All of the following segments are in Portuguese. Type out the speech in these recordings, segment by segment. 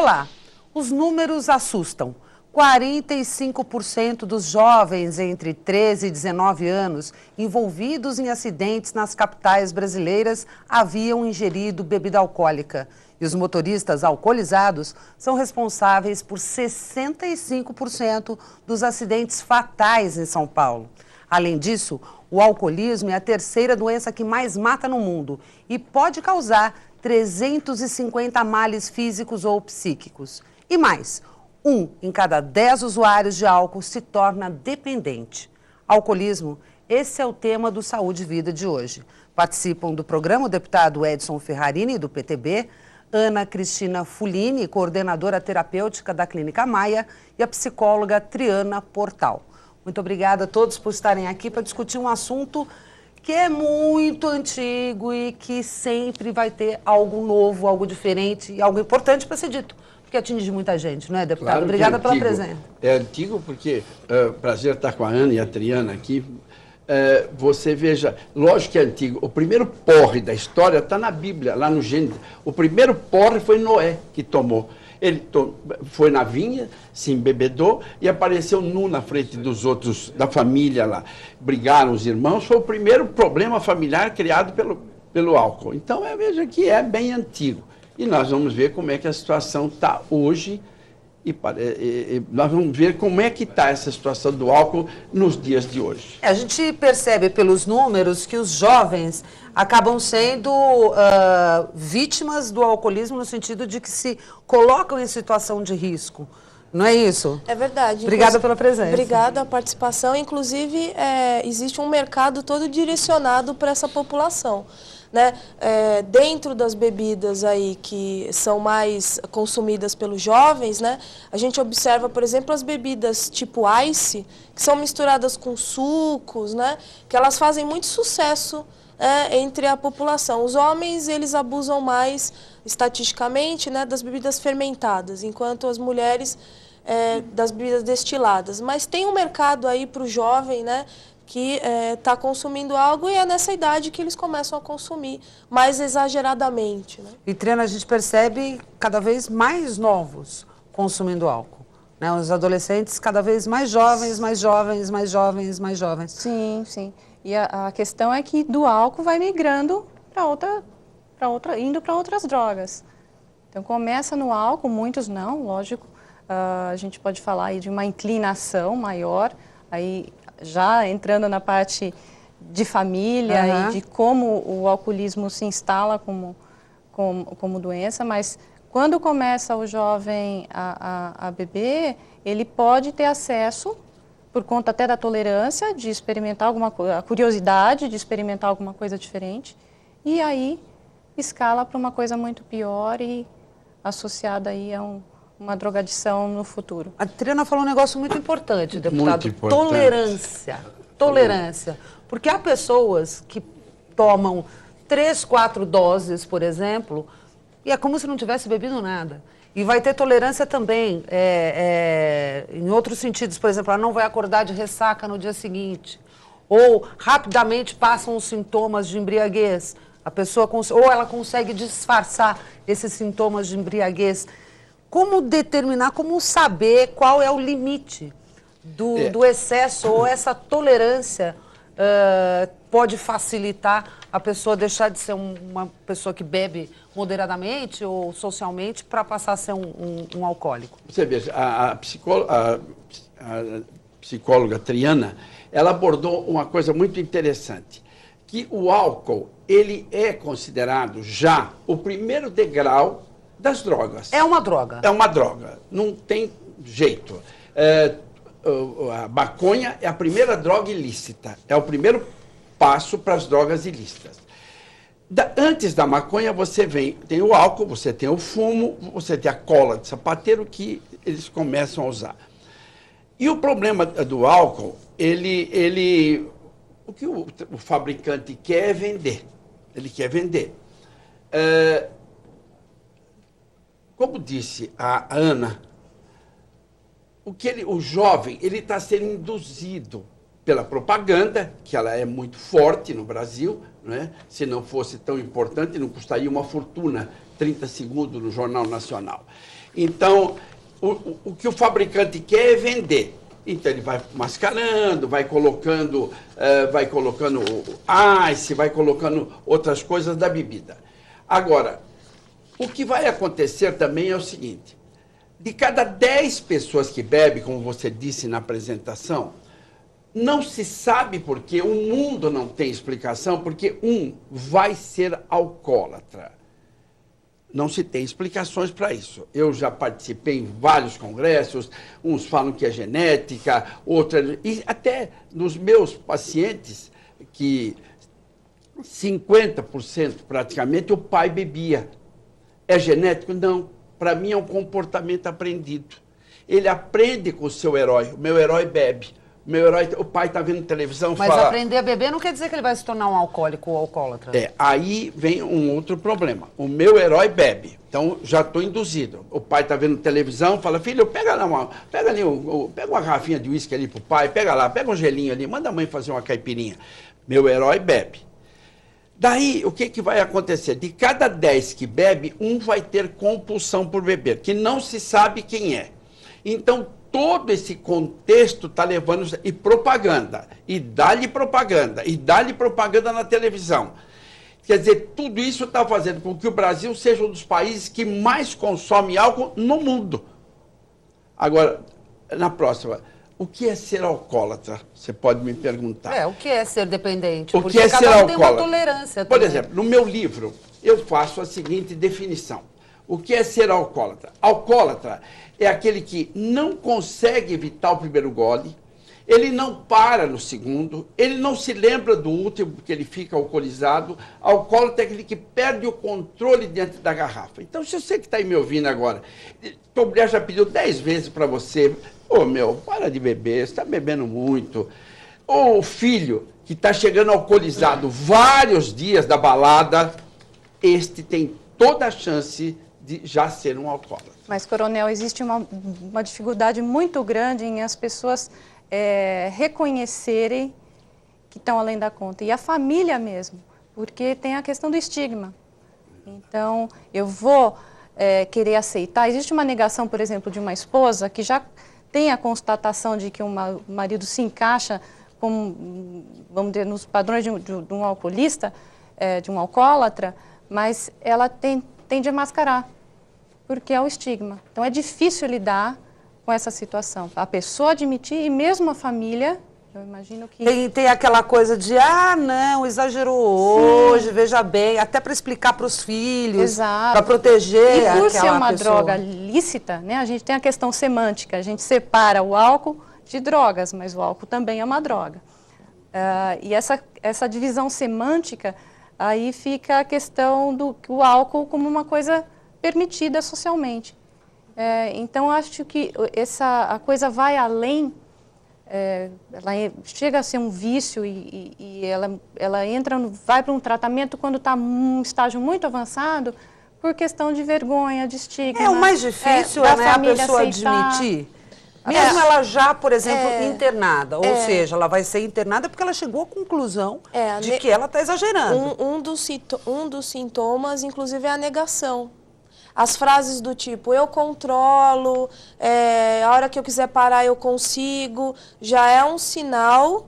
Olá, os números assustam. 45% dos jovens entre 13 e 19 anos envolvidos em acidentes nas capitais brasileiras haviam ingerido bebida alcoólica. E os motoristas alcoolizados são responsáveis por 65% dos acidentes fatais em São Paulo. Além disso, o alcoolismo é a terceira doença que mais mata no mundo e pode causar 350 males físicos ou psíquicos. E mais, 1 em cada 10 usuários de álcool se torna dependente. Alcoolismo, esse é o tema do Saúde e Vida de hoje. Participam do programa o deputado Edson Ferrarini, do PTB, Ana Cristina Fulini, coordenadora terapêutica da Clínica Maia, e a psicóloga Triana Portal. Muito obrigada a todos por estarem aqui para discutir um assunto que é muito antigo e que sempre vai ter algo novo, algo diferente e algo importante para ser dito, porque atinge muita gente, não é, deputado? Claro, obrigada é pela presença. É antigo porque, prazer estar com a Ana e a Triana aqui. Você veja, lógico que é antigo, o primeiro porre da história está na Bíblia, lá no Gênesis. O primeiro porre foi Noé que tomou. Ele foi na vinha, se embebedou e apareceu nu na frente dos outros, da família lá. Brigaram os irmãos, foi o primeiro problema familiar criado pelo álcool. Então, veja que é bem antigo. E nós vamos ver como é que a situação está hoje e nós vamos ver como é que está essa situação do álcool nos dias de hoje. A gente percebe pelos números que os jovens acabam sendo vítimas do alcoolismo no sentido de que se colocam em situação de risco. Não é isso? É verdade. Obrigada pela presença. Obrigada a participação. Inclusive, existe um mercado todo direcionado para essa população. Né? Dentro das bebidas aí que são mais consumidas pelos jovens, né? A gente observa, por exemplo, as bebidas tipo ice, que são misturadas com sucos, né? Que elas fazem muito sucesso entre a população. Os homens, eles abusam mais, estatisticamente, né, das bebidas fermentadas, enquanto as mulheres das bebidas destiladas. Mas tem um mercado aí para o jovem, né, que está consumindo algo e é nessa idade que eles começam a consumir mais exageradamente. Né? E, Triana, a gente percebe cada vez mais novos consumindo álcool. Né? Os adolescentes cada vez mais jovens, mais jovens, mais jovens, mais jovens. Sim, sim. E a questão é que do álcool vai migrando indo para outras drogas. Então começa no álcool, muitos não, lógico. A gente pode falar aí de uma inclinação maior, aí já entrando na parte de família e de como o alcoolismo se instala como doença, mas quando começa o jovem a beber, ele pode ter acesso, por conta até da tolerância, de experimentar alguma coisa, a curiosidade de experimentar alguma coisa diferente, e aí escala para uma coisa muito pior e associada aí a uma drogadição no futuro. A Triana falou um negócio muito importante, deputado. Muito importante. Tolerância. Tolerância. Porque há pessoas que tomam 3, 4 doses, por exemplo, e é como se não tivesse bebido nada. E vai ter tolerância também em outros sentidos. Por exemplo, ela não vai acordar de ressaca no dia seguinte. Ou rapidamente passam os sintomas de embriaguez. A pessoa ou ela consegue disfarçar esses sintomas de embriaguez. Como determinar, como saber qual é o limite do excesso ou essa tolerância pode facilitar a pessoa deixar de ser uma pessoa que bebe moderadamente ou socialmente para passar a ser um alcoólico? Você veja, a psicóloga Triana, ela abordou uma coisa muito interessante, que o álcool, ele é considerado já o primeiro degrau das drogas. É uma droga. É uma droga, não tem jeito. A maconha é a primeira droga ilícita, é o primeiro passo para as drogas ilícitas. Antes da maconha você tem o álcool, você tem o fumo, você tem a cola de sapateiro que eles começam a usar. E o problema do álcool, o que o fabricante quer é vender. Ele quer vender. Como disse a Ana, o jovem está sendo induzido pela propaganda, que ela é muito forte no Brasil, né? Se não fosse tão importante, não custaria uma fortuna, 30 segundos no Jornal Nacional. Então, o que o fabricante quer é vender. Então, ele vai mascarando, vai colocando ice, vai colocando outras coisas da bebida. Agora, o que vai acontecer também é o seguinte, de cada 10 pessoas que bebem, como você disse na apresentação, não se sabe por quê, o mundo não tem explicação, porque vai ser alcoólatra. Não se tem explicações para isso. Eu já participei em vários congressos, uns falam que é genética, outros... E até nos meus pacientes, que 50% praticamente o pai bebia. É genético? Não. Para mim é um comportamento aprendido. Ele aprende com o seu herói. O meu herói bebe. O pai está vendo televisão e fala... Mas aprender a beber não quer dizer que ele vai se tornar um alcoólico ou alcoólatra. Aí vem um outro problema. O meu herói bebe, então já estou induzido. O pai está vendo televisão, fala, filho, pega uma garrafinha de uísque ali pro pai, pega um gelinho ali, manda a mãe fazer uma caipirinha. Meu herói bebe. Daí, o que vai acontecer? De cada 10 que bebe, vai ter compulsão por beber, que não se sabe quem é. Então, todo esse contexto está levando... E propaganda, e dá-lhe propaganda na televisão. Quer dizer, tudo isso está fazendo com que o Brasil seja um dos países que mais consome álcool no mundo. Agora, na próxima, o que é ser alcoólatra? Você pode me perguntar. O que é ser dependente? O que é ser alcoólatra? Tem uma tolerância também. Por exemplo, no meu livro, eu faço a seguinte definição. O que é ser alcoólatra? Alcoólatra é aquele que não consegue evitar o primeiro gole, ele não para no segundo, ele não se lembra do último porque ele fica alcoolizado. Alcoólatra é aquele que perde o controle diante da garrafa. Então, se você que está aí me ouvindo agora, tua mulher já pediu 10 vezes para você, para de beber, você está bebendo muito. Ou o filho que está chegando alcoolizado vários dias da balada, este tem toda a chance de já ser um alcoólatra. Mas, coronel, existe uma dificuldade muito grande em as pessoas reconhecerem que estão além da conta. E a família mesmo, porque tem a questão do estigma. Então, eu vou querer aceitar. Existe uma negação, por exemplo, de uma esposa que já tem a constatação de que o marido se encaixa, vamos dizer, nos padrões de um alcoolista, de um alcoólatra, mas ela tende a mascarar, porque é o estigma. Então, é difícil lidar com essa situação. A pessoa admitir, e mesmo a família, eu imagino que... Tem aquela coisa de, não, exagerou hoje, veja bem, até para explicar para os filhos, para proteger aquela pessoa. E por ser uma droga lícita, né, a gente tem a questão semântica, a gente separa o álcool de drogas, mas o álcool também é uma droga. E essa divisão semântica, aí fica a questão do álcool como uma coisa permitida socialmente. Então, acho que a coisa vai além, ela chega a ser um vício e ela vai para um tratamento quando está num estágio muito avançado, por questão de vergonha, de estigma. O mais difícil é a pessoa admitir. Mesmo ela já, por exemplo, internada, ou seja, ela vai ser internada porque ela chegou à conclusão de que ela está exagerando. Um dos sintomas, inclusive, é a negação. As frases do tipo, eu controlo, a hora que eu quiser parar eu consigo, já é um sinal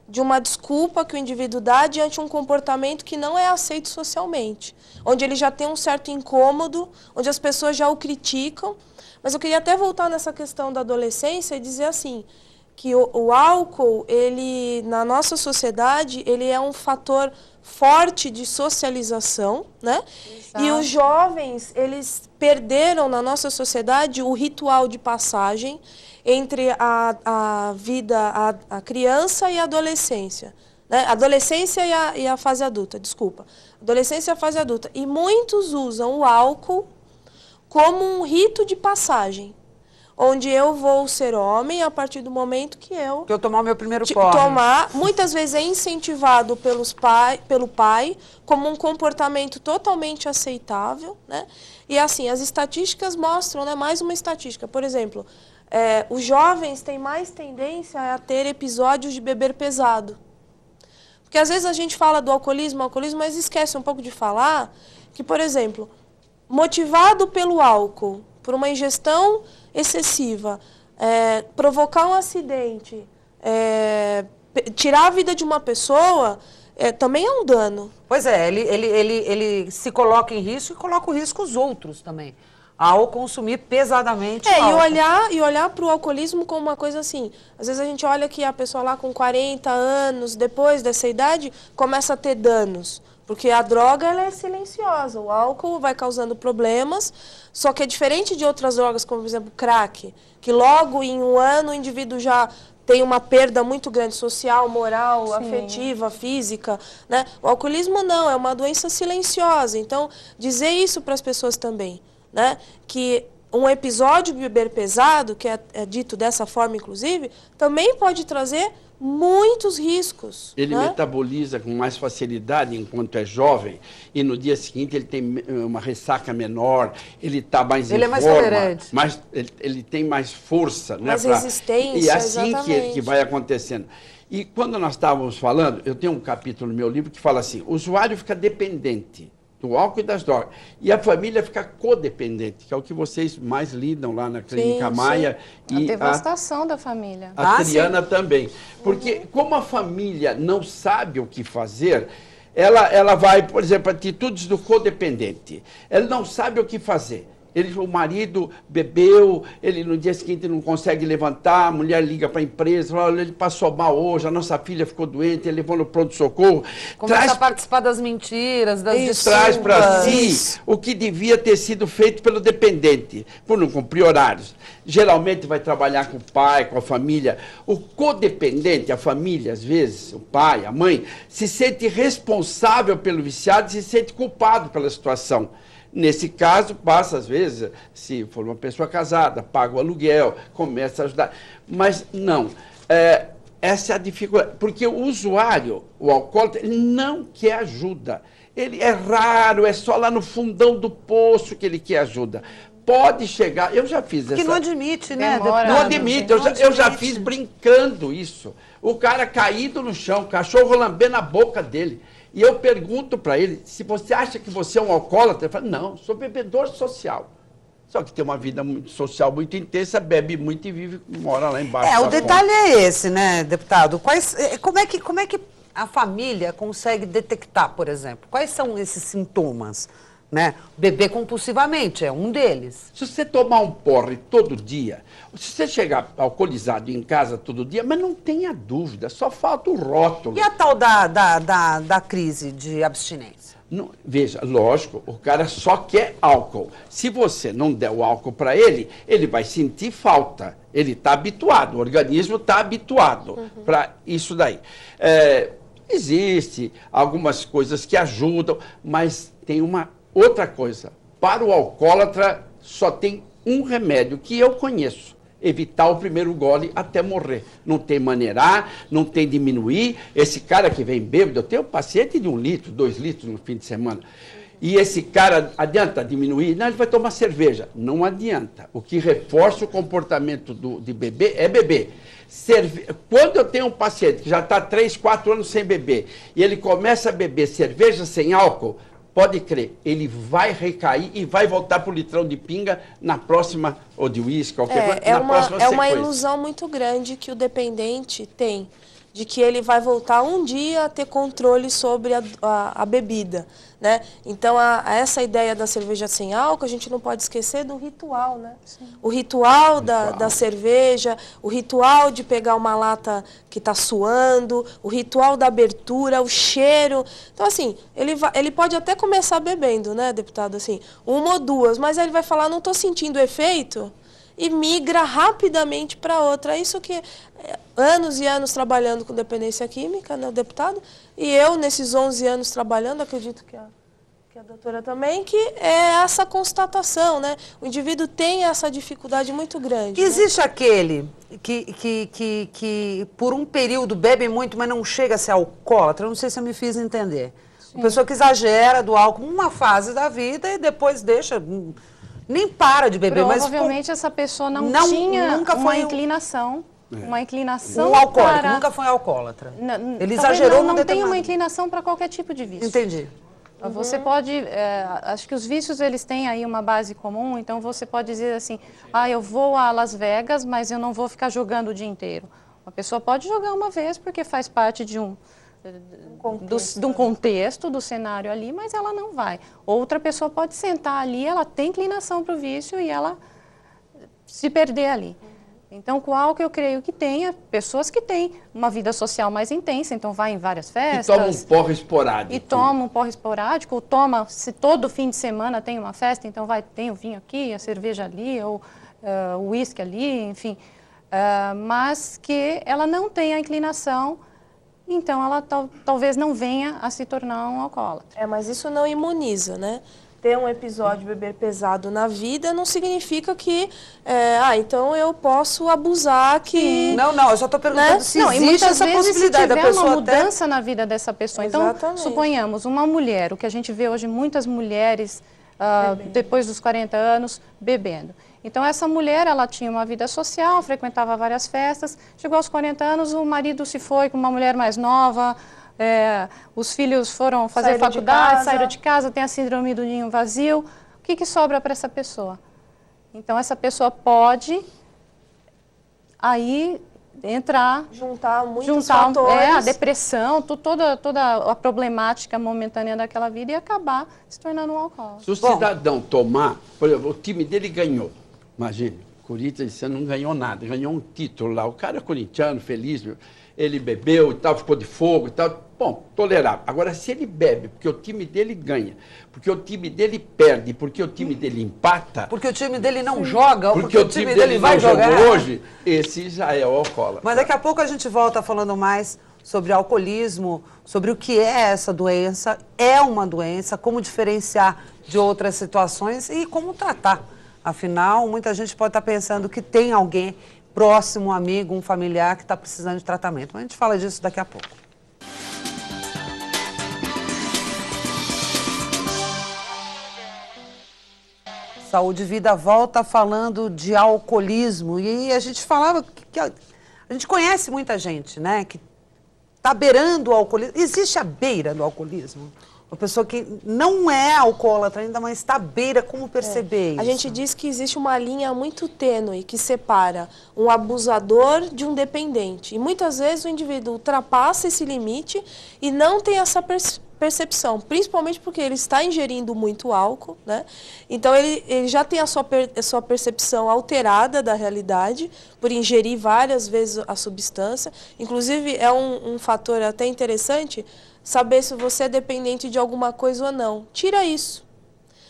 de uma desculpa que o indivíduo dá diante de um comportamento que não é aceito socialmente, onde ele já tem um certo incômodo, onde as pessoas já o criticam. Mas eu queria até voltar nessa questão da adolescência e dizer assim, que o álcool, ele, na nossa sociedade, ele é um fator forte de socialização, né? Exato. E os jovens, eles perderam na nossa sociedade o ritual de passagem entre a vida, a criança e a adolescência. Né? Adolescência e a fase adulta, desculpa. Adolescência e a fase adulta. E muitos usam o álcool como um rito de passagem, onde eu vou ser homem a partir do momento que eu tomar o meu primeiro porre. Muitas vezes é incentivado pelo pai como um comportamento totalmente aceitável, né? E assim, as estatísticas mostram, né, mais uma estatística, por exemplo, os jovens têm mais tendência a ter episódios de beber pesado. Porque às vezes a gente fala do alcoolismo, mas esquece um pouco de falar que, por exemplo, motivado pelo álcool, por uma ingestão excessiva, provocar um acidente, tirar a vida de uma pessoa, também é um dano. Pois é, ele se coloca em risco e coloca o risco os outros também, ao consumir pesadamente álcool. E olhar para o alcoolismo como uma coisa assim. Às vezes a gente olha que a pessoa lá com 40 anos, depois dessa idade, começa a ter danos. Porque a droga, ela é silenciosa. O álcool vai causando problemas, só que é diferente de outras drogas, como, por exemplo, crack, que logo em um ano o indivíduo já tem uma perda muito grande social, moral, sim, afetiva, física, né? O alcoolismo não, é uma doença silenciosa. Então, dizer isso para as pessoas também, né? Que um episódio de beber pesado, que é dito dessa forma, inclusive, também pode trazer muitos riscos. Ele, né? metaboliza com mais facilidade enquanto é jovem e no dia seguinte ele tem uma ressaca menor, ele está mais ele em mais forma, tolerante. ele tem mais força. Mais né, resistência, e assim exatamente. que vai acontecendo. E quando nós estávamos falando, eu tenho um capítulo no meu livro que fala assim, o usuário fica dependente do álcool e das drogas. E a família fica codependente, que é o que vocês mais lidam lá na Clínica Sim, Maia. A E devastação da família. a Triana também. Porque como a família não sabe o que fazer, ela vai, por exemplo, atitudes do codependente. Ela não sabe o que fazer. O marido bebeu, ele no dia seguinte não consegue levantar, a mulher liga para a empresa, fala, olha, ele passou mal hoje, a nossa filha ficou doente, ele levou no pronto-socorro. Começa a participar das mentiras, das desculpas. Traz para si o que devia ter sido feito pelo dependente, por não cumprir horários. Geralmente vai trabalhar com o pai, com a família. O codependente, a família, às vezes, o pai, a mãe, se sente responsável pelo viciado, se sente culpado pela situação. Nesse caso, passa, às vezes, se for uma pessoa casada, paga o aluguel, começa a ajudar. Mas não, essa é a dificuldade. Porque o usuário, o alcoólatra, ele não quer ajuda. Ele é raro, é só lá no fundão do poço que ele quer ajuda. Pode chegar, eu já fiz essa... Que não admite, né? Não admite, eu já fiz brincando isso. O cara caído no chão, o cachorro lambendo a boca dele. E eu pergunto para ele, se você acha que você é um alcoólatra, ele fala, não, sou bebedor social. Só que tem uma vida social muito intensa, bebe muito e vive, mora lá embaixo. O detalhe é esse, né, deputado? Como é que a família consegue detectar, por exemplo? Quais são esses sintomas? Né? Beber compulsivamente é um deles. Se você tomar um porre todo dia, se você chegar alcoolizado em casa todo dia, mas não tenha dúvida, só falta o rótulo. E a tal da crise de abstinência? Não, veja, lógico, o cara só quer álcool. Se você não der o álcool para ele, ele vai sentir falta. Ele está habituado, o organismo está habituado para isso daí. Existe algumas coisas que ajudam, mas tem uma outra coisa. Para o alcoólatra, só tem um remédio que eu conheço. Evitar o primeiro gole até morrer. Não tem maneirar, não tem diminuir. Esse cara que vem bêbado, eu tenho um paciente de 1 litro, 2 litros no fim de semana. E esse cara, adianta diminuir? Não, ele vai tomar cerveja. Não adianta. O que reforça o comportamento de beber é beber. Quando eu tenho um paciente que já está 3, 4 anos sem beber, e ele começa a beber cerveja sem álcool, pode crer, ele vai recair e vai voltar para o litrão de pinga na próxima, ou de uísque, qualquer coisa, na próxima sequência. É uma ilusão muito grande que o dependente tem, de que ele vai voltar um dia a ter controle sobre a bebida, né? Então, essa ideia da cerveja sem álcool, a gente não pode esquecer do ritual, né? Sim. O ritual da cerveja, o ritual de pegar uma lata que está suando, o ritual da abertura, o cheiro. Então, assim, ele pode até começar bebendo, né, deputado? Assim, 1 ou 2, mas aí ele vai falar, não estou sentindo efeito, e migra rapidamente para outra. É isso que anos e anos trabalhando com dependência química, né, deputado? E eu, nesses 11 anos trabalhando, acredito que a doutora também, que é essa constatação, né? O indivíduo tem essa dificuldade muito grande. Existe aquele que por um período bebe muito, mas não chega a ser alcoólatra? Eu não sei se eu me fiz entender. Sim. A pessoa que exagera do álcool numa fase da vida e depois deixa... Nem para de beber, mas... Provavelmente essa pessoa não tinha nunca uma inclinação. Uma inclinação um alcoólico, nunca foi alcoólatra. Ele exagerou não tem uma inclinação para qualquer tipo de vício. Entendi. Você pode, acho que os vícios eles têm aí uma base comum, então você pode dizer assim, eu vou a Las Vegas, mas eu não vou ficar jogando o dia inteiro. Uma pessoa pode jogar uma vez porque faz parte de um contexto, do cenário ali, mas ela não vai. Outra pessoa pode sentar ali, ela tem inclinação para o vício e ela se perder ali. Então, com o álcool, eu creio que tenha pessoas que têm uma vida social mais intensa, então vai em várias festas. E toma um porre esporádico. E toma um porre esporádico, ou toma, se todo fim de semana tem uma festa, então tem o vinho aqui, a cerveja ali, ou o uísque ali, enfim. Mas que ela não tem a inclinação, então ela talvez não venha a se tornar um alcoólatra. Mas isso não imuniza, né? Ter um episódio de beber pesado na vida não significa que, então eu posso abusar que... Não, eu só estou perguntando se existe essa possibilidade da pessoa se tiver uma mudança na vida dessa pessoa. Exatamente. Então, suponhamos, uma mulher, o que a gente vê hoje, muitas mulheres, depois dos 40 anos, bebendo. Então, essa mulher, ela tinha uma vida social, frequentava várias festas, chegou aos 40 anos, o marido se foi com uma mulher mais nova, os filhos foram fazer faculdade, saíram de casa, tem a síndrome do ninho vazio. O que sobra para essa pessoa? Então, essa pessoa pode aí entrar... Juntar muitos fatores. A depressão, toda a problemática momentânea daquela vida e acabar se tornando um alcoólatra. Se o cidadão tomar, por exemplo, o time dele ganhou, imagine, o Corinthians esse ano não ganhou nada, ganhou um título lá, o cara é corintiano, feliz, ele bebeu e tal, ficou de fogo e tal, bom, tolerável. Agora, se ele bebe porque o time dele ganha, porque o time dele perde, porque o time dele empata... Porque o time dele não joga, porque o time dele vai jogar hoje, esse já é o alcoólatra. Mas daqui a pouco a gente volta falando mais sobre alcoolismo, sobre o que é essa doença, é uma doença, como diferenciar de outras situações e como tratar. Afinal, muita gente pode estar pensando que tem alguém próximo, um amigo, um familiar que está precisando de tratamento. Mas a gente fala disso daqui a pouco. Saúde e Vida volta falando de alcoolismo. E a gente falava que a gente conhece muita gente, né, que está beirando o alcoolismo. Existe a beira do alcoolismo? Uma pessoa que não é alcoólatra ainda, mas está à beira, como perceber isso? A gente diz que existe uma linha muito tênue que separa um abusador de um dependente. E muitas vezes o indivíduo ultrapassa esse limite e não tem essa percepção, principalmente porque ele está ingerindo muito álcool, né? Então ele já tem a sua percepção alterada da realidade por ingerir várias vezes a substância. Inclusive é um fator até interessante saber se você é dependente de alguma coisa ou não. Tira isso.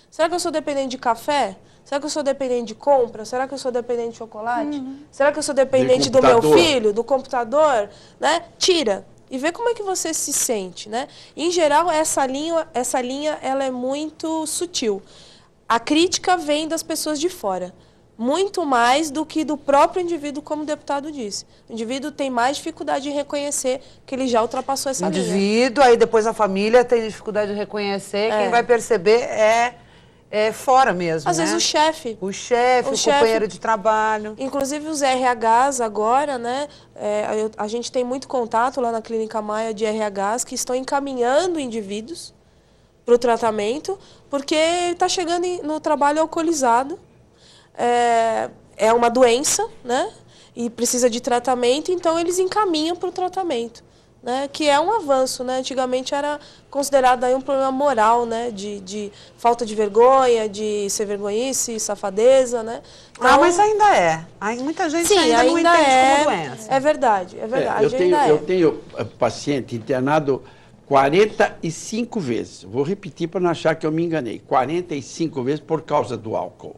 Será que eu sou dependente de café? Será que eu sou dependente de compra? Será que eu sou dependente de chocolate? Será que eu sou dependente do meu filho, do computador? Né? Tira. E vê como é que você se sente, né? Em geral, essa linha ela é muito sutil. A crítica vem das pessoas de fora. Muito mais do que do próprio indivíduo, como o deputado disse. O indivíduo tem mais dificuldade de reconhecer que ele já ultrapassou essa linha. Indivíduo, aí depois a família tem dificuldade de reconhecer, quem vai perceber é fora mesmo, Às vezes o chefe. O chefe, o companheiro de trabalho. Inclusive os RHs agora, né? A gente tem muito contato lá na Clínica Maia de RHs que estão encaminhando indivíduos para o tratamento, porque está chegando no trabalho alcoolizado. É uma doença, né? E precisa de tratamento, então eles encaminham para o tratamento, né? Que é um avanço, né? Antigamente era considerado aí um problema moral, né? De falta de vergonha, de ser vergonhice, safadeza, né? Então, mas ainda é. Muita gente ainda não entende como doença. É verdade. Eu tenho paciente internado 45 vezes. Vou repetir para não achar que eu me enganei. 45 vezes por causa do álcool.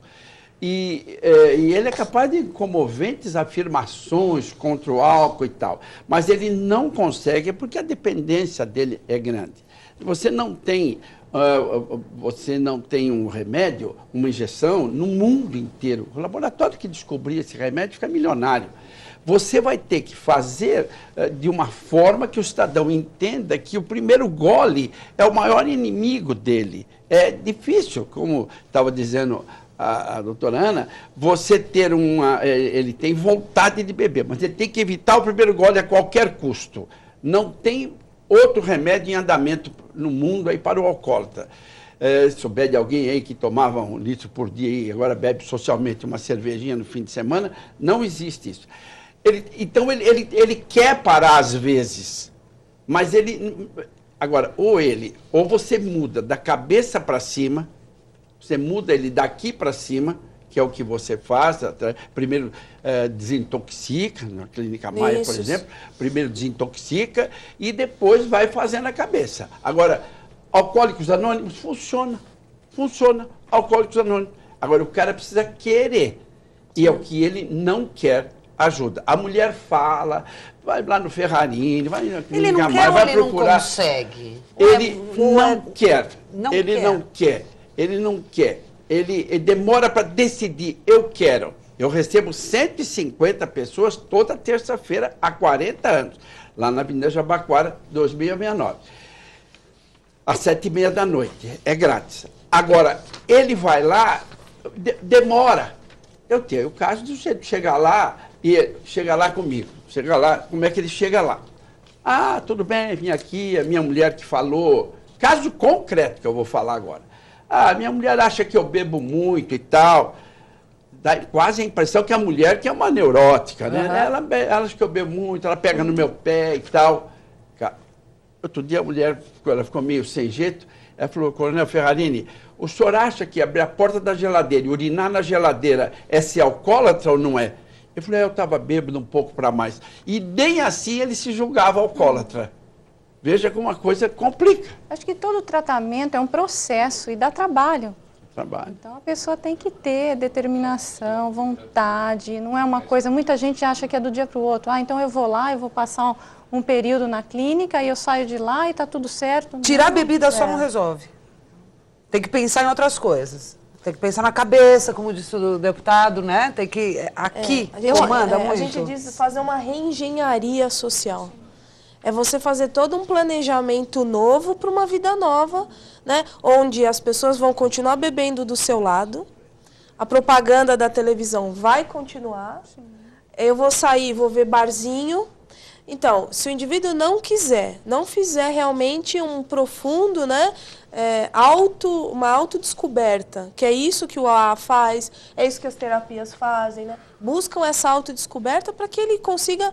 E ele é capaz de comoventes afirmações contra o álcool e tal, mas ele não consegue porque a dependência dele é grande. Você não tem um remédio, uma injeção no mundo inteiro. O laboratório que descobrir esse remédio fica milionário. Você vai ter que fazer de uma forma que o cidadão entenda que o primeiro gole é o maior inimigo dele. É difícil, como estava dizendo a doutora Ana, você ter ele tem vontade de beber, mas ele tem que evitar o primeiro gole a qualquer custo. Não tem outro remédio em andamento no mundo aí para o alcoólatra. Se souber de alguém aí que tomava 1 litro por dia e agora bebe socialmente uma cervejinha no fim de semana, não existe isso. Então ele quer parar às vezes, mas agora, ou você muda da cabeça para cima, você muda ele daqui para cima, que é o que você faz, primeiro desintoxica, na Clínica Maia, por exemplo, primeiro desintoxica e depois vai fazendo a cabeça. Agora, Alcoólicos Anônimos funciona, Alcoólicos Anônimos. Agora, o cara precisa querer, e é o que ele não quer ajuda. A mulher fala, vai lá no Ferrarini, vai na Clínica Maia, vai procurar. Ele não consegue? Ele não quer, ele não quer. Ele demora para decidir, eu quero. Eu recebo 150 pessoas toda terça-feira há 40 anos, lá na Avenida Jabaquara, 2669. Às 7h30 da noite, é grátis. Agora, ele vai lá, demora. Eu tenho o caso do sujeito chegar lá e chegar lá comigo. Chega lá, como é que ele chega lá? Ah, tudo bem, vim aqui, a minha mulher que falou. Caso concreto que eu vou falar agora. Ah, minha mulher acha que eu bebo muito e tal. Dá quase a impressão que a mulher que é uma neurótica, né? Ela acha que eu bebo muito, ela pega no meu pé e tal. Outro dia a mulher ela ficou meio sem jeito. Ela falou, Coronel Ferrarini, o senhor acha que abrir a porta da geladeira e urinar na geladeira é ser alcoólatra ou não é? Eu falei, eu estava bêbado um pouco para mais. E nem assim ele se julgava alcoólatra. Veja como a coisa complica. Acho que todo tratamento é um processo e dá trabalho. Trabalho. Então a pessoa tem que ter determinação, vontade, não é uma coisa, muita gente acha que é do dia para o outro. Ah, então eu vou lá, eu vou passar um período na clínica e eu saio de lá e está tudo certo. Tirar a bebida só não resolve. Tem que pensar em outras coisas. Tem que pensar na cabeça, como disse o deputado, né? Tem que, aqui, comanda muito. A gente diz fazer uma reengenharia social. É você fazer todo um planejamento novo para uma vida nova, né? Onde as pessoas vão continuar bebendo do seu lado, a propaganda da televisão vai continuar, eu vou sair, vou ver barzinho. Então, se o indivíduo não fizer realmente um profundo, né, uma autodescoberta, que é isso que o AA faz, é isso que as terapias fazem, né? Buscam essa autodescoberta para que ele consiga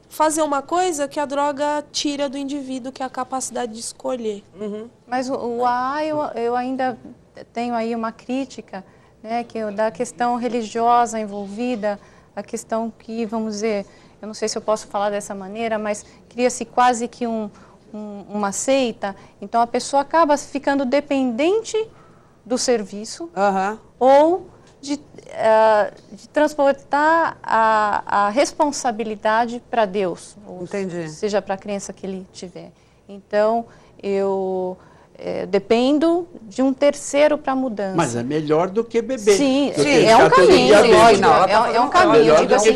fazer uma coisa que a droga tira do indivíduo, que é a capacidade de escolher. Mas o AA, eu ainda tenho aí uma crítica, né, da questão religiosa envolvida, a questão que, vamos dizer, eu não sei se eu posso falar dessa maneira, mas cria-se quase que uma seita, então a pessoa acaba ficando dependente do serviço ou de transportar a responsabilidade para Deus, ou seja, para a crença que ele tiver. Então, eu dependo de um terceiro para mudança. Mas é melhor do que beber. Sim, é um caminho, é um caminho. Digo assim,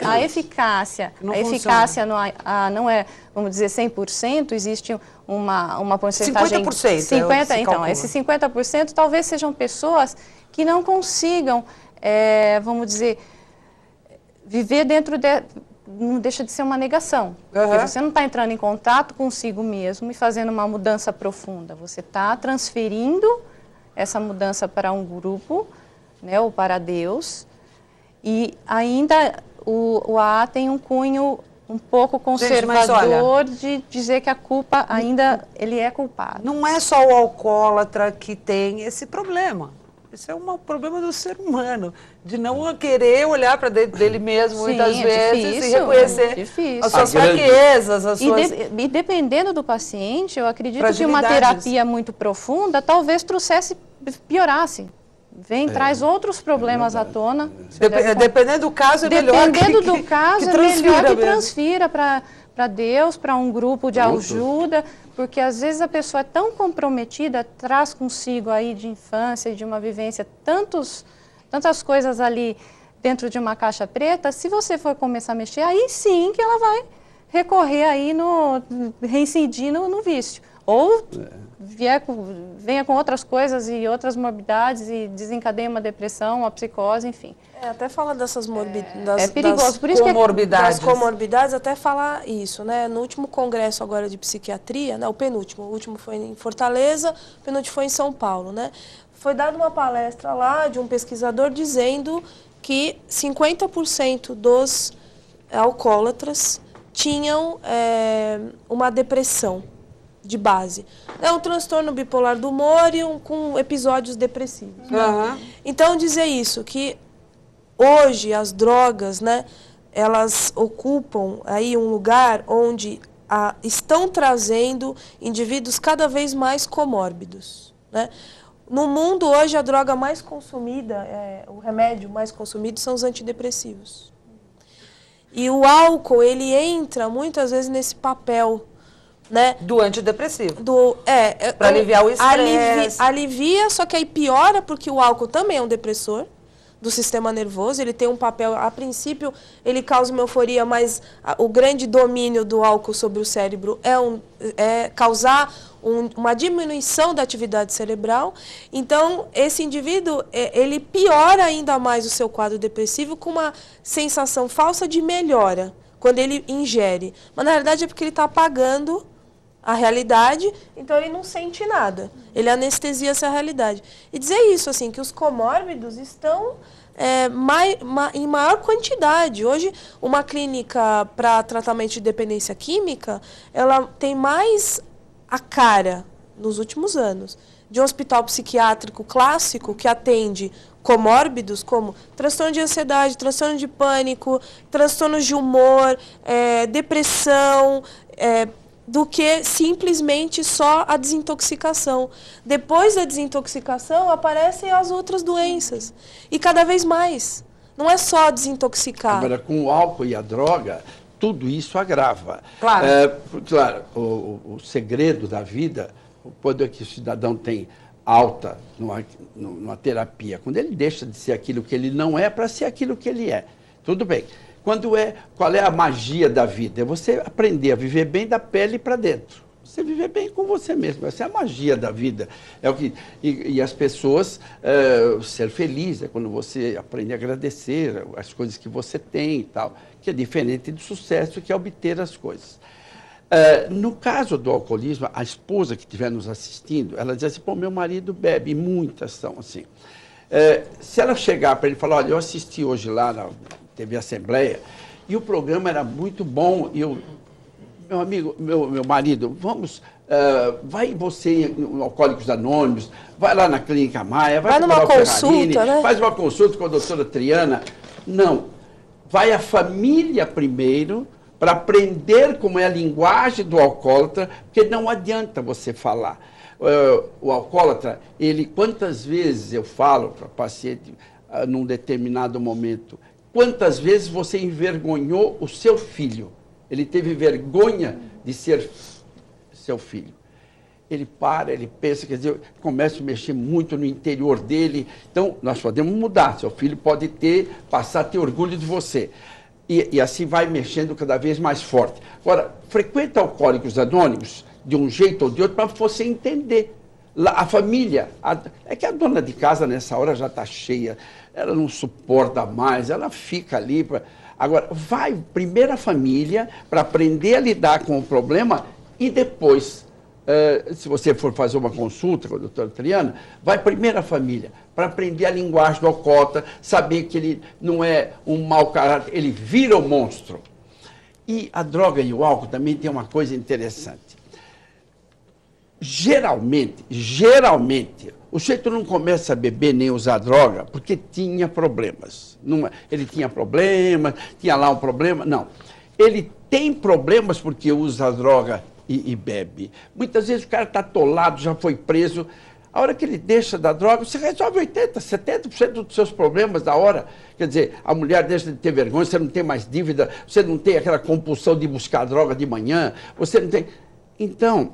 a eficácia não é, vamos dizer, 100%, existe uma porcentagem... 50%. Então, esses 50% talvez sejam pessoas que não consigam, vamos dizer, viver dentro de... Não deixa de ser uma negação. Porque você não está entrando em contato consigo mesmo e fazendo uma mudança profunda. Você está transferindo essa mudança para um grupo, né, ou para Deus. E ainda o AA tem um cunho um pouco conservador de dizer que a culpa ainda ele é culpado. Não é só o alcoólatra que tem esse problema. Isso é um problema do ser humano, de não querer olhar para dentro dele mesmo, muitas vezes, e reconhecer as suas fraquezas, as suas... E dependendo do paciente, eu acredito que uma terapia muito profunda talvez piorasse. Traz outros problemas à tona. Dependendo do caso, é melhor que transfira para Deus, para um grupo de ajuda, porque às vezes a pessoa é tão comprometida, traz consigo aí de infância, de uma vivência, tantas coisas ali dentro de uma caixa preta, se você for começar a mexer, aí sim que ela vai recorrer aí reincidir no vício. Ou venha com outras coisas e outras morbidades e desencadeia uma depressão, uma psicose, enfim. Até falar dessas morbidades. É perigoso, por isso das comorbidades, até falar isso, né? No último congresso agora de psiquiatria, né? O último foi em Fortaleza, o penúltimo foi em São Paulo, né? Foi dada uma palestra lá de um pesquisador dizendo que 50% dos alcoólatras tinham uma depressão de base. É um transtorno bipolar do humor e com episódios depressivos. Né? Então, dizer isso, que hoje as drogas, né, elas ocupam aí um lugar onde estão trazendo indivíduos cada vez mais comórbidos. Né? No mundo, hoje, a droga mais consumida, o remédio mais consumido são os antidepressivos. E o álcool, ele entra muitas vezes nesse papel, né? Do antidepressivo. Para aliviar o estresse. Alivia, só que aí piora, porque o álcool também é um depressor do sistema nervoso. Ele tem um papel, a princípio, ele causa uma euforia, mas o grande domínio do álcool sobre o cérebro é causar uma diminuição da atividade cerebral. Então, esse indivíduo, ele piora ainda mais o seu quadro depressivo com uma sensação falsa de melhora, quando ele ingere. Mas, na verdade, é porque ele está apagando a realidade, então ele não sente nada. Ele anestesia essa realidade. E dizer isso, assim, que os comórbidos estão em maior quantidade. Hoje, uma clínica para tratamento de dependência química, ela tem mais a cara, nos últimos anos, de um hospital psiquiátrico clássico que atende comórbidos como transtorno de ansiedade, transtorno de pânico, transtornos de humor, depressão, do que simplesmente só a desintoxicação. Depois da desintoxicação, aparecem as outras doenças. E cada vez mais. Não é só desintoxicar. Agora, com o álcool e a droga, tudo isso agrava. Claro. Claro, o segredo da vida, quando é que o cidadão tem alta numa terapia, quando ele deixa de ser aquilo que ele não é para ser aquilo que ele é. Tudo bem. Qual é a magia da vida? É você aprender a viver bem da pele para dentro. Você viver bem com você mesmo. Essa é a magia da vida. E as pessoas, ser feliz, é quando você aprende a agradecer as coisas que você tem e tal, que é diferente do sucesso, que é obter as coisas. No caso do alcoolismo, a esposa que estiver nos assistindo, ela diz assim, pô, meu marido bebe, e muitas são assim. Se ela chegar para ele e falar, olha, eu assisti hoje lá na TV Assembleia, e o programa era muito bom, e meu amigo, meu marido, vai você no Alcoólicos Anônimos, vai lá na Clínica Maia, vai numa consulta, né? Faz uma consulta com a doutora Triana. Não, vai a família primeiro, para aprender como é a linguagem do alcoólatra, porque não adianta você falar. O alcoólatra, quantas vezes eu falo para o paciente, num determinado momento, quantas vezes você envergonhou o seu filho? Ele teve vergonha de ser seu filho. Ele pensa, quer dizer, começa a mexer muito no interior dele. Então, nós podemos mudar. Seu filho pode passar a ter orgulho de você. E assim vai mexendo cada vez mais forte. Agora, frequenta Alcoólicos Anônimos, de um jeito ou de outro, para você entender. A família, é que a dona de casa nessa hora já está cheia, ela não suporta mais, ela fica ali. Agora, vai primeiro a família para aprender a lidar com o problema e depois, se você for fazer uma consulta com a doutora Triana, vai primeiro a família para aprender a linguagem do alcoólatra, saber que ele não é um mau caráter, ele vira o monstro. E a droga e o álcool também tem uma coisa interessante. Geralmente, o sujeito não começa a beber nem usar droga porque tinha problemas. Ele tinha problemas, tinha lá um problema. Não. Ele tem problemas porque usa a droga e bebe. Muitas vezes o cara está atolado, já foi preso. A hora que ele deixa da droga, você resolve 80%, 70% dos seus problemas da hora. Quer dizer, a mulher deixa de ter vergonha, você não tem mais dívida, você não tem aquela compulsão de buscar droga de manhã, você não tem... Então,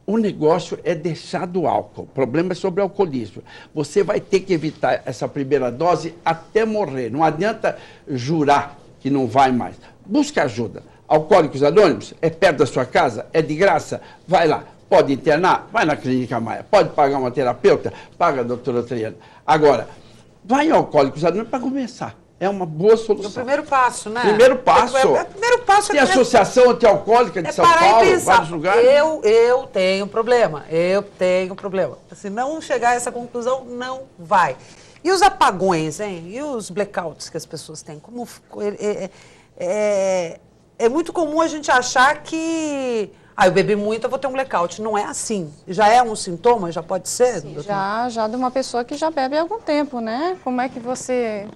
o negócio é deixar do álcool. O problema é sobre o alcoolismo. Você vai ter que evitar essa primeira dose até morrer. Não adianta jurar que não vai mais. Busca ajuda. Alcoólicos Anônimos, é perto da sua casa, é de graça, vai lá. Pode internar? Vai na Clínica Maia. Pode pagar uma terapeuta? Paga a doutora Triana. Agora, vai em Alcoólicos Anônimos para começar. É uma boa solução. O primeiro passo, né? Primeiro passo. Primeiro passo Tem a Associação Antialcoólica de São Paulo, vários lugares. Eu tenho problema. Se não chegar a essa conclusão, não vai. E os apagões, hein? E os blackouts que as pessoas têm? Como é muito comum a gente achar que... eu bebi muito, eu vou ter um blackout. Não é assim. Já é um sintoma? Já pode ser? Sim, já de uma pessoa que já bebe há algum tempo, né? Como é que você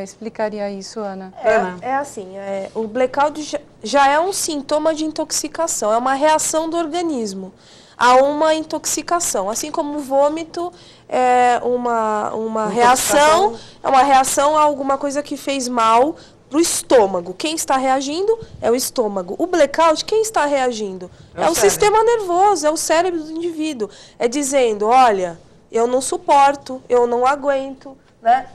explicaria isso, Ana? É assim, o blackout já é um sintoma de intoxicação, é uma reação do organismo a uma intoxicação. Assim como o vômito é uma reação a alguma coisa que fez mal para o estômago. Quem está reagindo é o estômago. O blackout, quem está reagindo? É o sistema nervoso, é o cérebro do indivíduo. É dizendo, olha, eu não suporto, eu não aguento, né?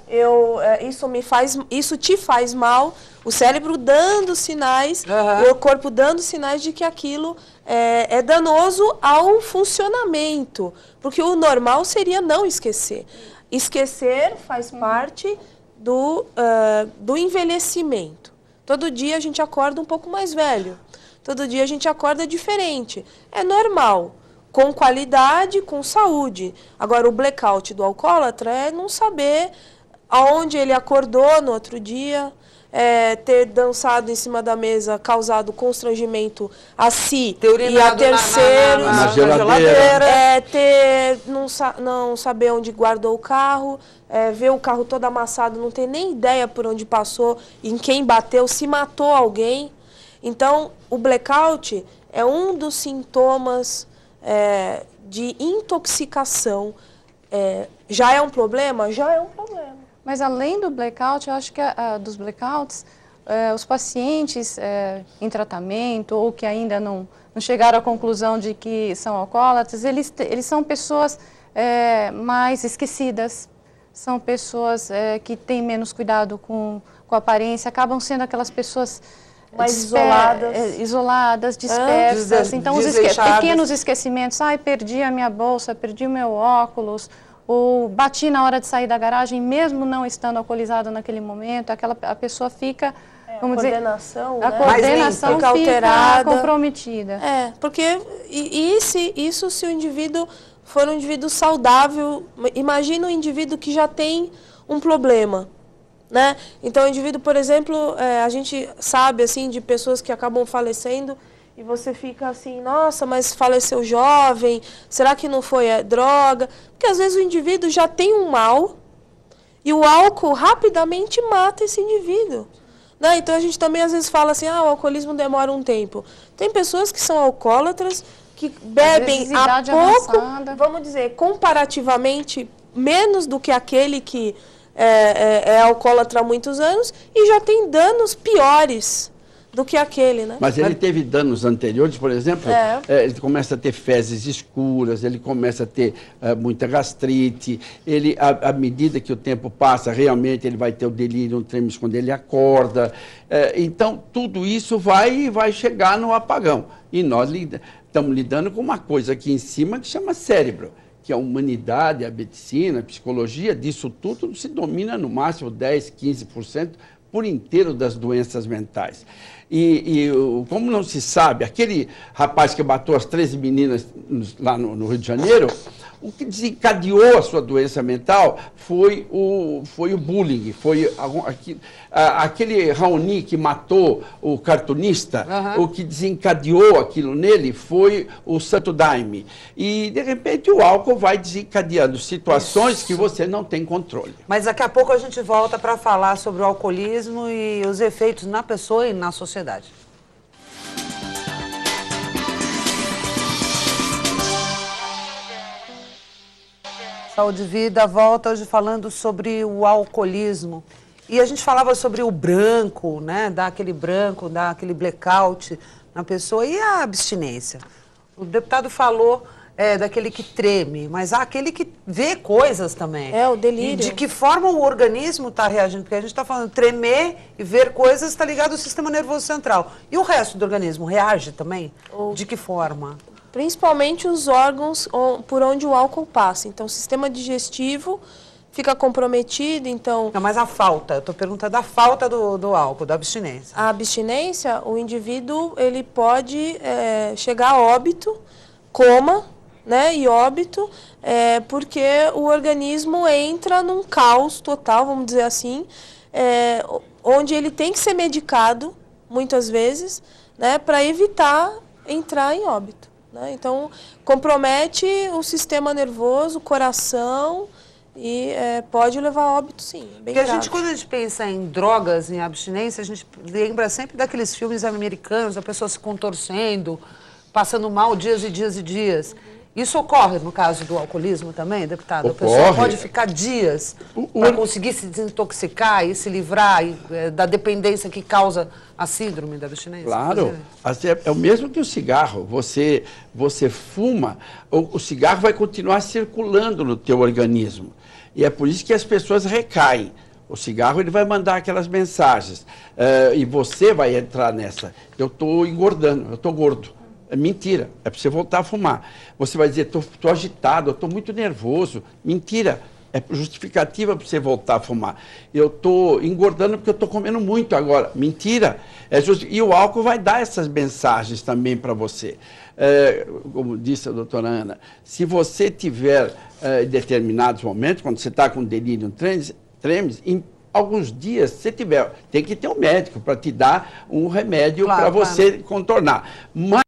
Isso te faz mal. O cérebro dando sinais, o corpo dando sinais de que aquilo é danoso ao funcionamento. Porque o normal seria não esquecer. Esquecer faz parte do envelhecimento. Todo dia a gente acorda um pouco mais velho. Todo dia a gente acorda diferente. É normal, com qualidade, com saúde. Agora, o blackout do alcoólatra é não saber aonde ele acordou no outro dia, ter dançado em cima da mesa, causado constrangimento a si e a terceiros, na geladeira. Não saber onde guardou o carro, ver o carro todo amassado, não ter nem ideia por onde passou, em quem bateu, se matou alguém. Então, o blackout é um dos sintomas de intoxicação. Já é um problema? Já é um problema. Mas além do blackout, eu acho que dos blackouts, os pacientes em tratamento ou que ainda não chegaram à conclusão de que são alcoólatras, eles são pessoas mais esquecidas, são pessoas que têm menos cuidado com a aparência, acabam sendo aquelas pessoas mais isoladas, dispersas. Então, os pequenos esquecimentos, perdi a minha bolsa, perdi o meu óculos, ou bati na hora de sair da garagem, mesmo não estando alcoolizado naquele momento, a pessoa fica, vamos dizer, a coordenação fica alterada, comprometida. Porque isso se o indivíduo for um indivíduo saudável, imagina um indivíduo que já tem um problema, né? Então, o indivíduo, por exemplo, a gente sabe assim de pessoas que acabam falecendo e você fica assim, nossa, mas faleceu jovem, será que não foi droga? Porque às vezes o indivíduo já tem um mal e o álcool rapidamente mata esse indivíduo. Né? Então a gente também às vezes fala assim, o alcoolismo demora um tempo. Tem pessoas que são alcoólatras, que bebem há pouco, vamos dizer, comparativamente menos do que aquele que é alcoólatra há muitos anos e já tem danos piores do que aquele, né? Mas ele teve danos anteriores, por exemplo, ele começa a ter fezes escuras, ele começa a ter muita gastrite, à medida que o tempo passa, realmente ele vai ter o delírio tremens quando ele acorda. Então, tudo isso vai chegar no apagão. E nós estamos lidando com uma coisa aqui em cima que chama cérebro, que a humanidade, a medicina, a psicologia, disso tudo se domina no máximo 10, 15% por inteiro das doenças mentais. E como não se sabe, aquele rapaz que matou as 13 meninas lá no Rio de Janeiro, o que desencadeou a sua doença mental foi o bullying, foi aquele Raoni que matou o cartunista, o que desencadeou aquilo nele foi o Santo Daime. E, de repente, o álcool vai desencadeando situações que você não tem controle. Mas daqui a pouco a gente volta para falar sobre o alcoolismo e os efeitos na pessoa e na sociedade. Saúde e Vida volta hoje falando sobre o alcoolismo. E a gente falava sobre o branco, né? Dar aquele blackout na pessoa e a abstinência. O deputado falou daquele que treme, mas há aquele que vê coisas também. O delírio. E de que forma o organismo está reagindo? Porque a gente está falando tremer e ver coisas está ligado ao sistema nervoso central. E o resto do organismo reage também? De que forma? principalmente os órgãos por onde o álcool passa. Então, o sistema digestivo fica comprometido, então... Não, mas a falta, eu estou perguntando a falta do álcool, da abstinência. A abstinência, o indivíduo, ele pode chegar a óbito, coma, né, e óbito, porque o organismo entra num caos total, vamos dizer assim, onde ele tem que ser medicado, muitas vezes, né, para evitar entrar em óbito, né? Então, compromete o sistema nervoso, o coração, e pode levar a óbito, sim. Bem grave. Quando a gente pensa em drogas, em abstinência, a gente lembra sempre daqueles filmes americanos, a pessoa se contorcendo, passando mal dias e dias e dias. Isso ocorre no caso do alcoolismo também, deputado? Ocorre. A pessoa pode ficar dias para conseguir se desintoxicar e se livrar da dependência que causa a síndrome da abstinência? Claro, assim, é o mesmo que o cigarro. Você fuma, o cigarro vai continuar circulando no teu organismo. E é por isso que as pessoas recaem. O cigarro ele vai mandar aquelas mensagens. E você vai entrar nessa. Eu estou engordando, eu estou gordo. É mentira, é para você voltar a fumar. Você vai dizer, estou agitado, estou muito nervoso. Mentira, é justificativa para você voltar a fumar. Eu estou engordando porque eu estou comendo muito agora. Mentira. E o álcool vai dar essas mensagens também para você. Como disse a doutora Ana, se você tiver em determinados momentos, quando você está com delírio tremens, em alguns dias, se tiver, tem que ter um médico para te dar um remédio para você contornar. Mas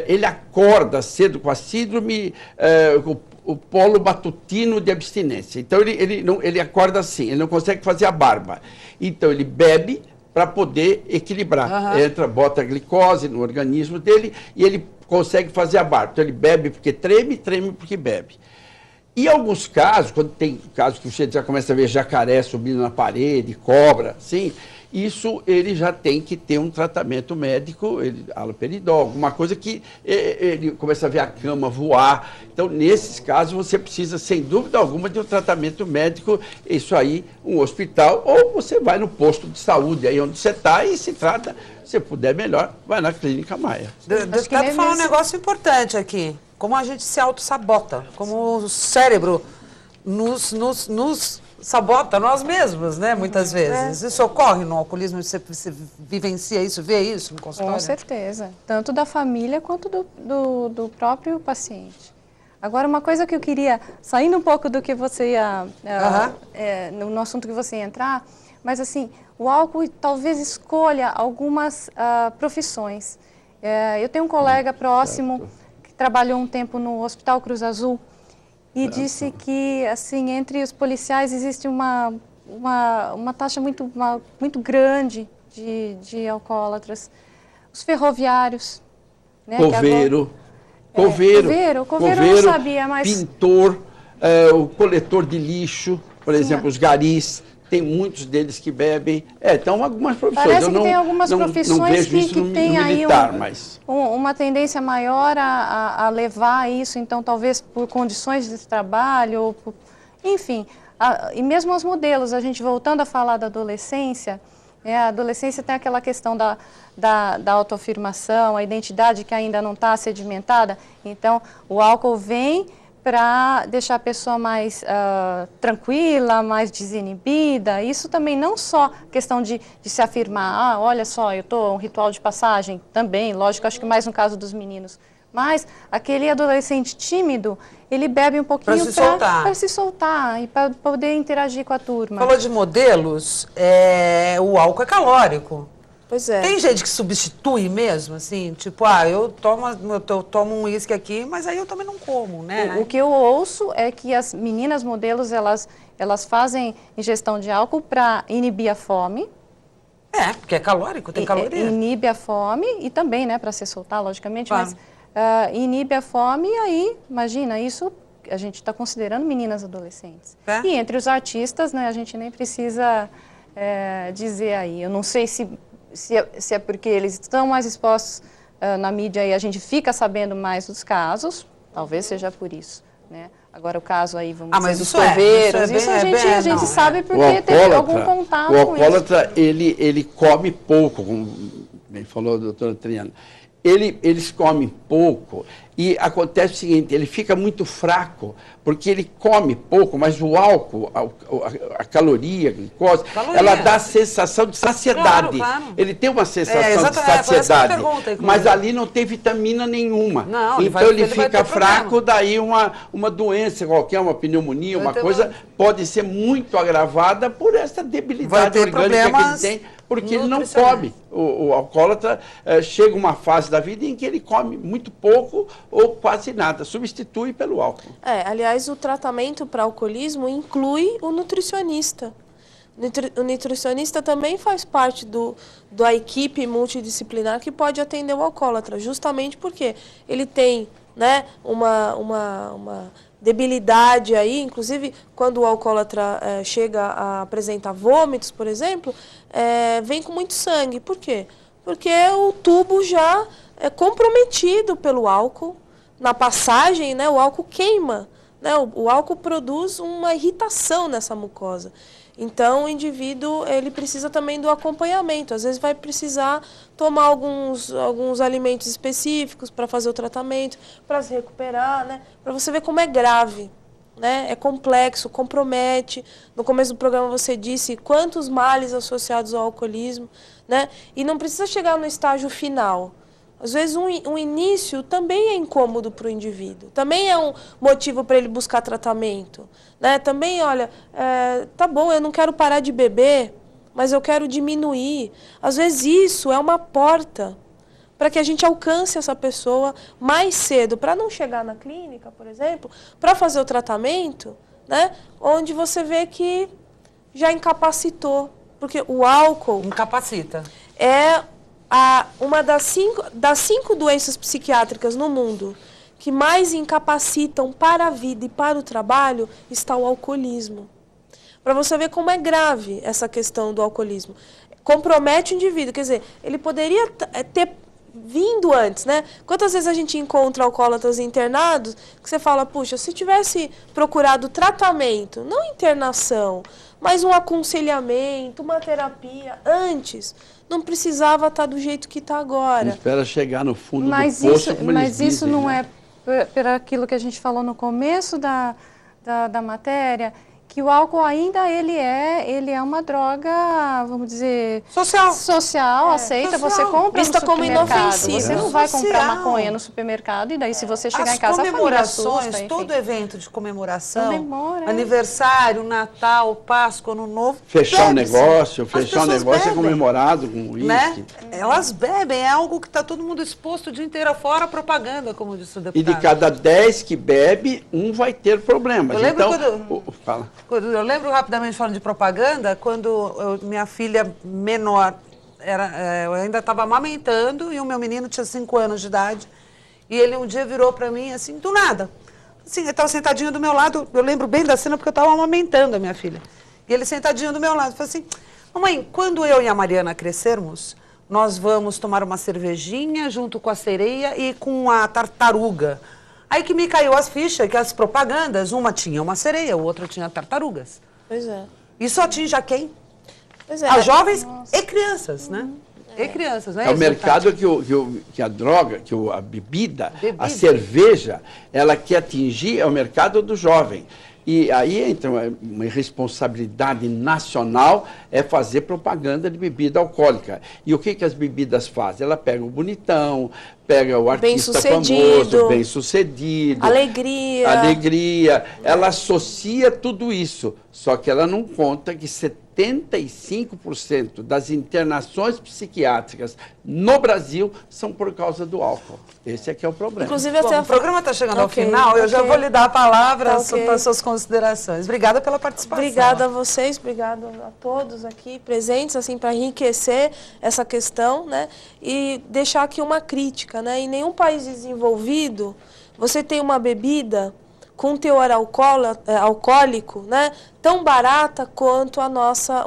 ele acorda cedo com a síndrome, o polo matutino de abstinência. Então, ele acorda assim, ele não consegue fazer a barba. Então, ele bebe para poder equilibrar. Bota a glicose no organismo dele e ele consegue fazer a barba. Então, ele bebe porque treme porque bebe. E alguns casos, quando tem casos que você já começa a ver jacaré subindo na parede, cobra, assim, isso ele já tem que ter um tratamento médico, haloperidol, alguma coisa que ele começa a ver a cama voar. Então, nesses casos, você precisa, sem dúvida alguma, de um tratamento médico, isso aí, um hospital, ou você vai no posto de saúde, aí onde você está, e se trata, se puder melhor, vai na Clínica Maia. Deputado, falar um negócio importante aqui. Como a gente se auto-sabota, como o cérebro nos sabota nós mesmos, né, muitas vezes. Isso ocorre no alcoolismo? Você vivencia isso, vê isso no consultório? Com certeza. Tanto da família quanto do próprio paciente. Agora, uma coisa que eu queria, saindo um pouco do que você ia, no assunto que você ia entrar, mas assim, o álcool talvez escolha algumas profissões. Eu tenho um colega próximo que trabalhou um tempo no Hospital Cruz Azul e disse que, assim, entre os policiais existe uma taxa muito grande de alcoólatras. Os ferroviários, né? Coveiro eu não sabia, mas... Pintor, o coletor de lixo, por exemplo, os garis, tem muitos deles que bebem. Então, algumas profissões. Parece que tem algumas profissões que tem aí uma tendência maior a levar isso, então talvez por condições de trabalho, enfim. E mesmo os modelos, a gente voltando a falar da adolescência, a adolescência tem aquela questão da autoafirmação, a identidade que ainda não está sedimentada, então o álcool vem para deixar a pessoa mais tranquila, mais desinibida. Isso também não só questão de se afirmar, olha só, eu estou um ritual de passagem, também, lógico, acho que mais no caso dos meninos. Mas aquele adolescente tímido, ele bebe um pouquinho para se soltar e para poder interagir com a turma. Falou de modelos, o álcool é calórico. Pois é. Tem gente que substitui mesmo, assim, tipo, eu tomo um uísque aqui, mas aí eu também não como, né? O que eu ouço é que as meninas modelos, elas fazem ingestão de álcool para inibir a fome. Porque é calórico, tem caloria. Inibe a fome e também, né, para se soltar, logicamente, mas inibe a fome e aí, imagina, isso a gente está considerando meninas adolescentes. E entre os artistas, né, a gente nem precisa dizer aí, eu não sei se é porque eles estão mais expostos na mídia e a gente fica sabendo mais dos casos, talvez seja por isso, né? Agora o caso aí, vamos dizer, mas dos isso coveiros, isso é bem- a gente não, sabe O porque teve algum contato o com isso. alcoólatra, ele come pouco, como bem falou a doutora Triana. Eles comem pouco e acontece o seguinte, ele fica muito fraco, porque ele come pouco, mas o álcool, a caloria, a glicose, ela dá a sensação de saciedade. Claro. Ele tem uma sensação de exatamente, foi essa que eu saciedade, pergunto, inclusive. mas ali não tem vitamina nenhuma. Não, então ele vai fica ter fraco, problema. daí uma doença qualquer, uma pneumonia, Vai uma ter coisa, pode ser muito agravada por essa Vai debilidade ter orgânica que ele problemas tem, porque ele não nutricionais. come. O alcoólatra chega uma fase da vida em que ele come muito pouco ou quase nada, substitui pelo álcool. Aliás, o tratamento para alcoolismo inclui o nutricionista. O nutricionista também faz parte da equipe multidisciplinar que pode atender o alcoólatra, justamente porque ele tem, né, uma debilidade aí, inclusive quando o alcoólatra chega a apresentar vômitos, por exemplo, vem com muito sangue. Por quê? Porque o tubo já é comprometido pelo álcool. Na passagem, né, o álcool queima, né, o álcool produz uma irritação nessa mucosa. Então, o indivíduo ele precisa também do acompanhamento. Às vezes vai precisar tomar alguns alimentos específicos para fazer o tratamento, para se recuperar, né, para você ver como é grave. Né, é complexo, compromete. No começo do programa você disse quantos males associados ao alcoolismo, né, e não precisa chegar no estágio final. Às vezes um início também é incômodo para o indivíduo, também é um motivo para ele buscar tratamento. Né? Também, olha, tá bom, eu não quero parar de beber, mas eu quero diminuir. Às vezes isso é uma porta para que a gente alcance essa pessoa mais cedo, para não chegar na clínica, por exemplo, para fazer o tratamento, né? Onde você vê que já incapacitou, porque o álcool Incapacita. é uma das cinco doenças psiquiátricas no mundo que mais incapacitam para a vida e para o trabalho está o alcoolismo. Para você ver como é grave essa questão do alcoolismo. Compromete o indivíduo, quer dizer, ele poderia ter vindo antes, né? Quantas vezes a gente encontra alcoólatras internados que você fala, puxa, se tivesse procurado tratamento, não internação, mas um aconselhamento, uma terapia antes, não precisava estar do jeito que está agora. Não espera chegar no fundo do Mas poço, como eles dizem, isso não né? é por aquilo que a gente falou no começo da matéria, que o álcool ainda ele é uma droga, vamos dizer... Social, aceita, social. você compra Vista no como supermercado. inofensiva. Você não vai comprar Social. maconha no supermercado e daí se você chegar As em casa a família comemorações, assusta, enfim. todo evento de comemoração, Comemora, é. aniversário, Natal, Páscoa, Ano Novo, Fechar o bebe-se. negócio, As fechar o pessoas negócio é bebem, comemorado com uísque. né? Elas bebem, é algo que está todo mundo exposto o dia inteiro fora, propaganda, como disse o deputado. E de cada 10 que bebe, um vai ter problemas. Eu lembro Então, fala. Eu lembro rapidamente falando de propaganda, quando minha filha menor, eu ainda estava amamentando e o meu menino tinha 5 anos de idade. E ele um dia virou para mim assim, do nada. Assim, ele estava sentadinho do meu lado, eu lembro bem da cena porque eu estava amamentando a minha filha. E ele sentadinho do meu lado, falou assim, mamãe, quando eu e a Mariana crescermos, nós vamos tomar uma cervejinha junto com a sereia e com a tartaruga. Aí que me caiu as fichas, que as propagandas, uma tinha uma sereia, o outro tinha tartarugas. Pois é. Isso atinge a quem? Pois é. As jovens e crianças, né? E crianças, não é É o isso, mercado Tati? que a droga, a bebida, Bebida. a cerveja, ela quer atingir é o mercado do jovem. E aí, então, uma irresponsabilidade nacional é fazer propaganda de bebida alcoólica. E o que as bebidas fazem? Ela pega o bonitão, pega o artista famoso, bem-sucedido. Alegria. Ela associa tudo isso. Só que ela não conta que 75% das internações psiquiátricas no Brasil são por causa do álcool. Esse é que é o problema. Inclusive, Bom, até o programa está chegando ao Ok, final, eu já ok. vou lhe dar a palavra Tá, ok. para as suas considerações. Obrigada pela participação. Obrigada a vocês, obrigada a todos aqui presentes, assim, para enriquecer essa questão, né? E deixar aqui uma crítica, né? Em nenhum país desenvolvido você tem uma bebida com teor alcoólico, né? Tão barata quanto o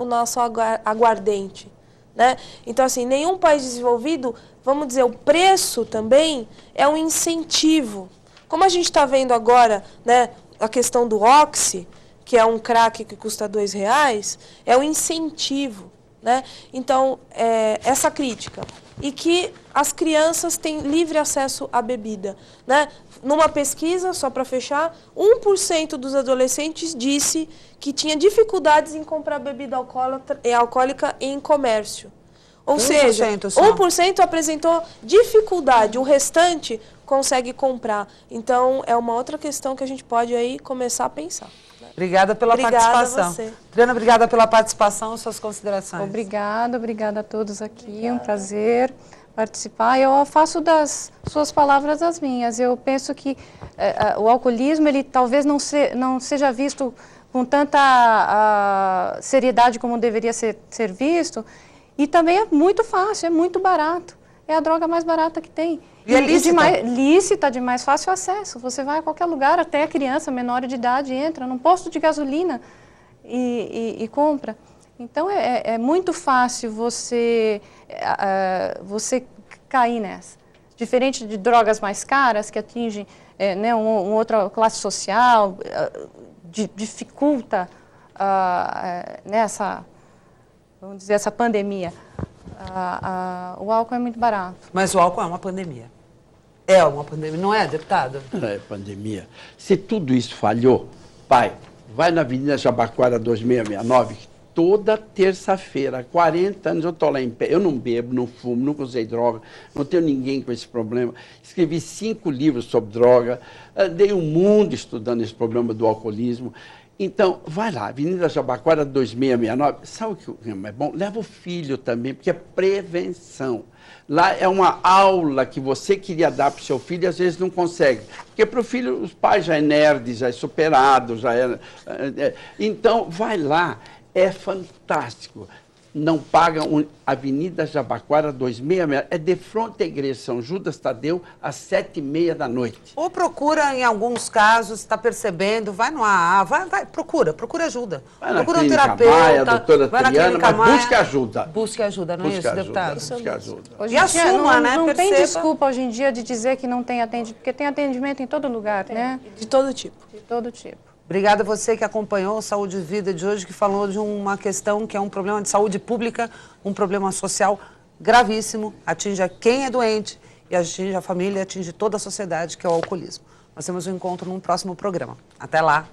nosso aguardente, né? Então, assim, nenhum país desenvolvido, vamos dizer, o preço também é um incentivo. Como a gente está vendo agora, né? a questão do Oxy, que é um crack que custa R$2, é um incentivo, né? Então, essa crítica. E que as crianças têm livre acesso à bebida, né? Numa pesquisa, só para fechar, 1% dos adolescentes disse que tinha dificuldades em comprar bebida alcoólica em comércio. Ou seja, 1% apresentou dificuldade, o restante consegue comprar. Então, é uma outra questão que a gente pode aí começar a pensar. Obrigada pela participação. A você. Adriana, obrigada pela participação e suas considerações. Obrigada a todos aqui, um prazer participar. Eu faço das suas palavras as minhas. Eu penso que o alcoolismo, ele talvez não seja visto com tanta seriedade como deveria ser visto, e também é muito fácil, é muito barato. É a droga mais barata que tem. E é lícita? Lícita, de mais fácil acesso. Você vai a qualquer lugar, até a criança menor de idade entra num posto de gasolina e compra. Então, é muito fácil você cair nessa. Diferente de drogas mais caras, que atingem uma outra classe social, dificulta vamos dizer, essa pandemia. O álcool é muito barato. Mas o álcool é uma pandemia. É uma pandemia, não é, deputado? É pandemia. Se tudo isso falhou, pai, vai na Avenida Jabaquara 2669, toda terça-feira, há 40 anos eu estou lá em pé. Eu não bebo, não fumo, nunca usei droga, não tenho ninguém com esse problema. Escrevi 5 livros sobre droga, andei o mundo estudando esse problema do alcoolismo. Então, vai lá, Avenida Jabaquara 2669, sabe o que é bom? Leva o filho também, porque é prevenção. Lá é uma aula que você queria dar para o seu filho e às vezes não consegue. Porque para o filho, os pais já é nerd, já é superado, já é... Então, vai lá, é fantástico. Não paga Avenida Jabaquara 2669, é de frente à igreja São Judas Tadeu, às 7h30 da noite. Ou procura, em alguns casos, está percebendo, vai no AA, procura ajuda. Vai procura na um Clínica terapeuta, Maia, doutora vai na Triana, Clínica mas Maia. busque ajuda. Busque ajuda, não é isso, deputado? Busque ajuda. Hoje E em dia, assuma, né? Não tem Perceba. desculpa hoje em dia de dizer que não tem atendimento, porque tem atendimento em todo lugar, né? De todo tipo. De todo tipo. Obrigada a você que acompanhou o Saúde e Vida de hoje, que falou de uma questão que é um problema de saúde pública, um problema social gravíssimo, atinge a quem é doente e atinge a família, atinge toda a sociedade, que é o alcoolismo. Nós temos um encontro num próximo programa. Até lá!